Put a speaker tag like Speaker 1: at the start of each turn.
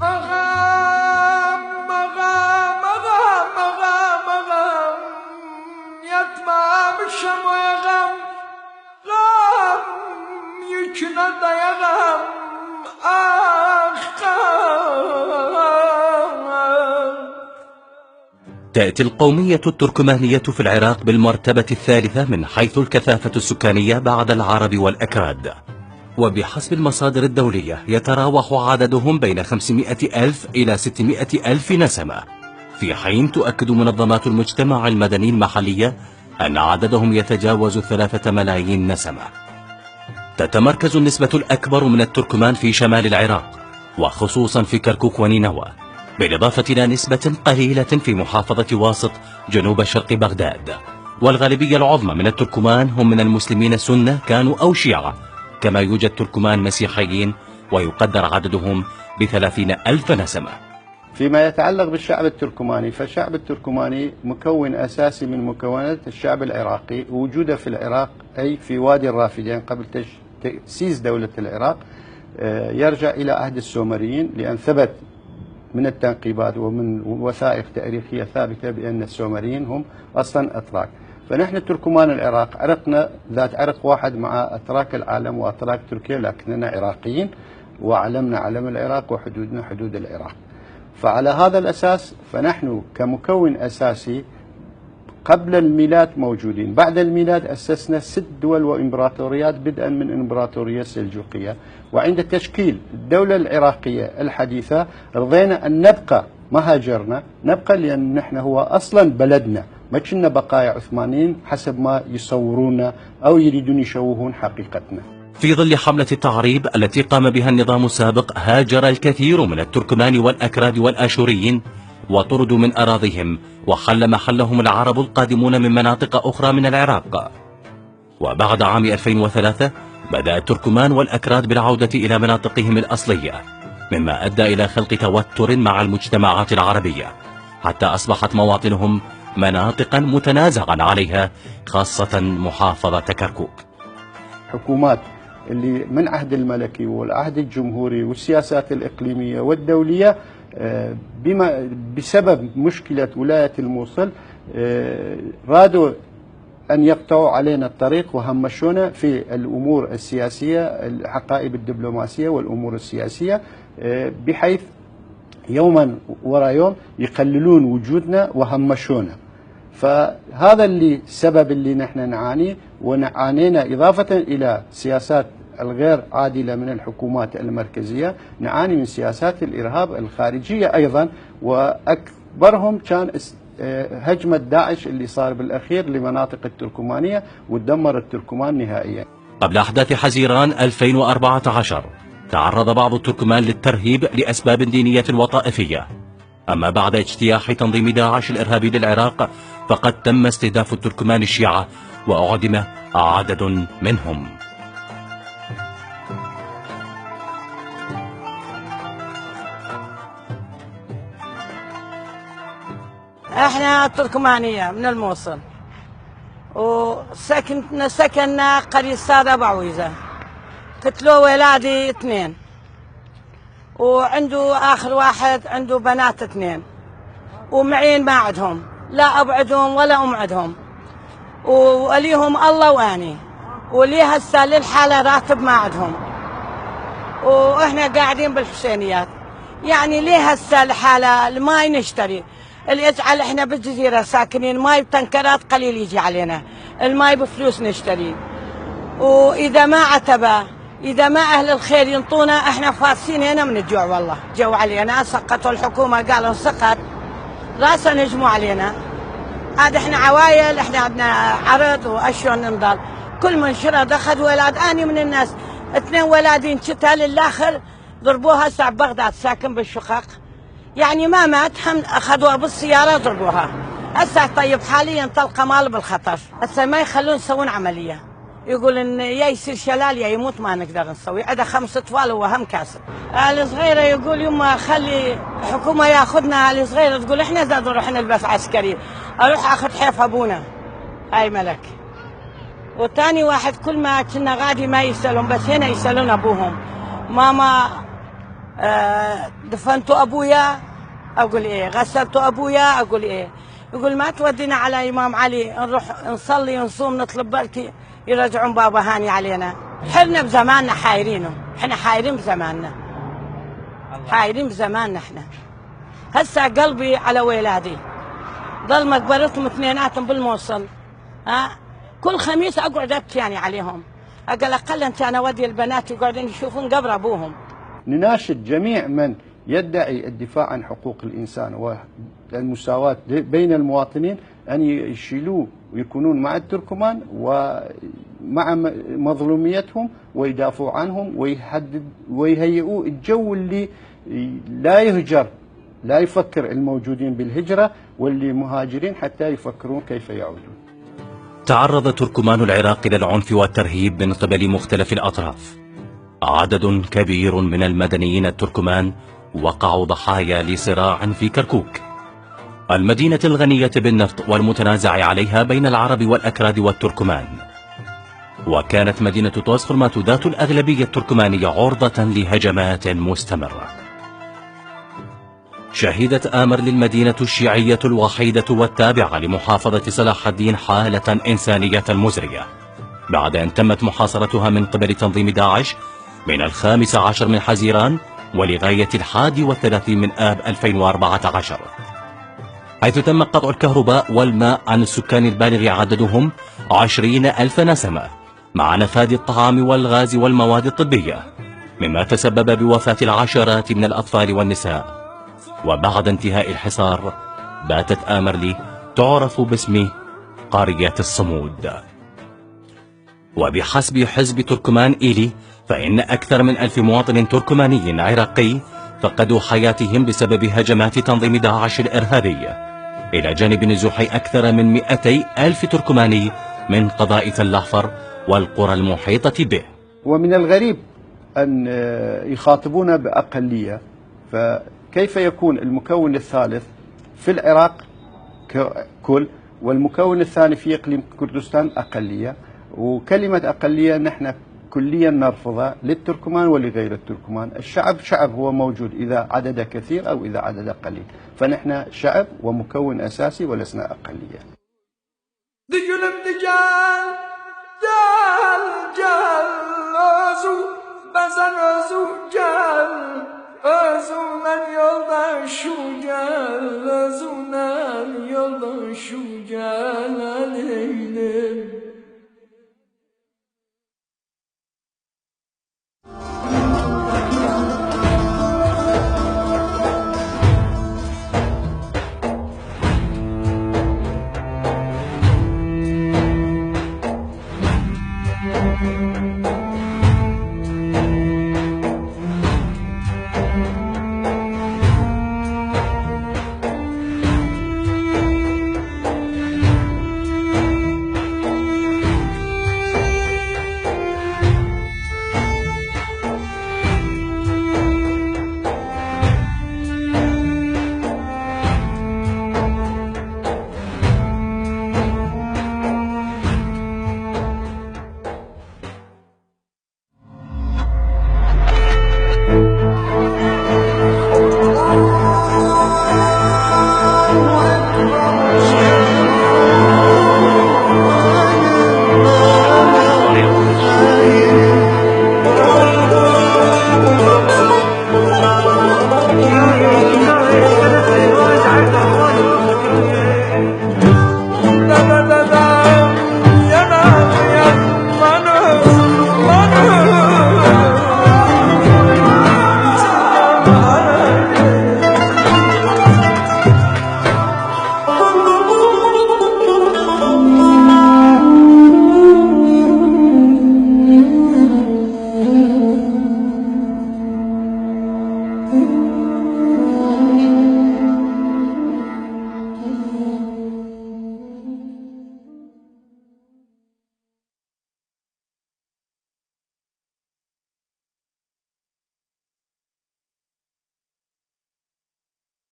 Speaker 1: مغام مغام مغام مغام مغام yatmam şamayağam gam yüküne dayağam ah
Speaker 2: تأتي القومية التركمانية في العراق بالمرتبة الثالثة من حيث الكثافة السكانية بعد العرب والأكراد، وبحسب المصادر الدولية يتراوح عددهم بين 500 ألف إلى 600 ألف نسمة، في حين تؤكد منظمات المجتمع المدني المحلية أن عددهم يتجاوز 3 ملايين نسمة. تتمركز النسبة الأكبر من التركمان في شمال العراق، وخصوصا في كركوك ونينوى، بالإضافة إلى نسبة قليلة في محافظة واسط جنوب شرق بغداد. والغالبية العظمى من التركمان هم من المسلمين سنة كانوا أو شيعة، كما يوجد تركمان مسيحيين ويقدر عددهم ب30 ألف نسمة.
Speaker 3: فيما يتعلق بالشعب التركماني، فالشعب التركماني مكون أساسي من مكونات الشعب العراقي، وجوده في العراق أي في وادي الرافدين قبل تأسيس دولة العراق يرجع إلى عهد السومريين، لأن ثبت من التنقيبات ومن وثائق تاريخية ثابتة بأن السومريين هم أصلا أتراك. فنحن تركمان العراق عرقنا ذات عرق واحد مع أتراك العالم وأتراك تركيا، لكننا عراقيين وعلمنا علم العراق وحدودنا حدود العراق. فعلى هذا الأساس فنحن كمكون أساسي قبل الميلاد موجودين. بعد الميلاد أسسنا 6 دول وإمبراطوريات بدءا من الإمبراطورية السلجوقية، وعند تشكيل الدولة العراقية الحديثة رضينا أن نبقى، ما هاجرنا، نبقى لأن نحن هو أصلا بلدنا، ما كنا بقايا عثمانيين حسب ما يصورونا أو يريدون يشوهون حقيقتنا.
Speaker 2: في ظل حملة التعريب التي قام بها النظام السابق هاجر الكثير من التركمان والأكراد والآشوريين وطردوا من أراضيهم، وحل محلهم العرب القادمون من مناطق أخرى من العراق. وبعد عام 2003 بدأ التركمان والأكراد بالعودة إلى مناطقهم الأصلية، مما أدى إلى خلق توتر مع المجتمعات العربية، حتى أصبحت مواطنهم مناطقا متنازعا عليها، خاصة محافظة كركوك.
Speaker 3: حكومات اللي من عهد الملكي والعهد الجمهوري والسياسات الإقليمية والدولية بسبب مشكلة ولاية الموصل رادوا أن يقطعوا علينا الطريق وهمشونا في الأمور السياسية، الحقائب الدبلوماسية والأمور السياسية، بحيث يوما وراء يوم يقللون وجودنا وهمشونا. فهذا اللي سبب اللي نحن نعاني، ونعانينا إضافة إلى سياسات الغير عادلة من الحكومات المركزية، نعاني من سياسات الإرهاب الخارجية أيضا، وأكبرهم كان هجمة داعش اللي صار بالأخير لمناطق التركمانية ودمر التركمان نهائيا.
Speaker 2: قبل أحداث حزيران 2014 تعرض بعض التركمان للترهيب لأسباب دينية وطائفية، أما بعد اجتياح تنظيم داعش الإرهابي للعراق فقد تم استهداف التركمان الشيعة وأعدم عدد منهم.
Speaker 4: احنا تركمانية من الموصل، سكننا قرية سادة بعويزة، قتلوا ولادي 2، وعنده آخر واحد عنده بنات 2، ومعين ما عندهم، لا أبعدهم ولا أم عندهم، وليهم الله وأني، ولي هسه للحالة راتب ما عندهم، وإحنا قاعدين بالحسينيات. يعني ليه هسه الحالة الماي نشتري، اللي يجعل إحنا بالجزيرة ساكنين ماي بتنكرات قليل يجي علينا، الماي بفلوس نشتري، وإذا ما عتبه، إذا ما أهل الخير ينطونا إحنا فاسين هنا من الجوع. والله جو علينا، سقطوا الحكومة قالوا سقط راسا نجموا علينا. عاد إحنا عوايل، إحنا عندنا عرض وأشون ننضل، كل من شرد أخذ ولاد. أني من الناس 2 ولادين شتها للآخر ضربوها هسه بغداد، ساكن بالشقق، يعني ما مات، هم أخذوها بالسيارة ضربوها. هسه طيب حاليا طلقة مال بالخطر، هسه ما يخلون يسوون عملية، يقول ان يا يصير شلال يا يموت ما نقدر نسوي. عنده 5 أطفال وهو هم كاسر. الصغيره يقول يما خلي الحكومه ياخذنا. الصغيره تقول احنا اذا نروح نلبس عسكري، اروح اخذ حيف ابونا. هاي ملك. والثاني واحد كل ما كنا غادي ما يسالون، بس هنا يسالون ابوهم. ماما دفنتوا ابويا، اقول ايه، غسلتوا ابويا، اقول ايه. يقول ما تودينا على امام علي نروح نصلي ونصوم نطلب بلكي يرجعون بابا هاني علينا. حنا بزماننا حايرينه، احنا حايرين بزماننا، حايرين بزماننا احنا. هسه قلبي على ولادي، ضل مقبرتهم اثنيناتهم بالموصل. كل خميس اقعد ابكي يعني عليهم. اقل اقل انت انا ودي البنات يقعدون يشوفون قبر ابوهم.
Speaker 3: نناشد جميع من يدعي الدفاع عن حقوق الإنسان والمساواة بين المواطنين أن يشيلوه ويكونون مع التركمان ومع مظلوميتهم ويدافعوا عنهم ويهيئوا الجو اللي لا يهجر، لا يفكر الموجودين بالهجرة واللي مهاجرين حتى يفكرون كيف يعودون.
Speaker 2: تعرض تركمان العراق إلى العنف والترهيب من قبل مختلف الأطراف. عدد كبير من المدنيين التركمان وقعوا ضحايا لصراع في كركوك، المدينة الغنية بالنفط والمتنازع عليها بين العرب والأكراد والتركمان. وكانت مدينة طوسفرمات ذات الأغلبية التركمانية عرضة لهجمات مستمرة. شهدت آمر للمدينة الشيعية الوحيدة والتابعة لمحافظة صلاح الدين حالة إنسانية مزرية بعد أن تمت محاصرتها من قبل تنظيم داعش من 15 من حزيران ولغاية 31 من آب 2014، حيث تم قطع الكهرباء والماء عن السكان البالغ عددهم 20,000 نسمة، مع نفاذ الطعام والغاز والمواد الطبية، مما تسبب بوفاة العشرات من الأطفال والنساء. وبعد انتهاء الحصار باتت آمرلي تعرف باسم قرية الصمود. وبحسب حزب تركمان إيلي فإن أكثر من 1000 مواطن تركماني عراقي فقدوا حياتهم بسبب هجمات تنظيم داعش الإرهابي، إلى جانب نزوح أكثر من 200,000 تركماني من قضاء تل أحفر والقرى المحيطة به.
Speaker 3: ومن الغريب أن يخاطبون بأقلية، فكيف يكون المكون الثالث في العراق ككل والمكون الثاني في إقليم كردستان أقلية؟ وكلمة أقلية نحن كليا نرفضها للتركمان ولغير التركمان. الشعب شعب هو موجود إذا عدد كثير أو إذا عدد قليل، فنحن شعب ومكون أساسي ولسنا أقلية.
Speaker 1: دجلم دجال جال جال لازو بزن لازو جال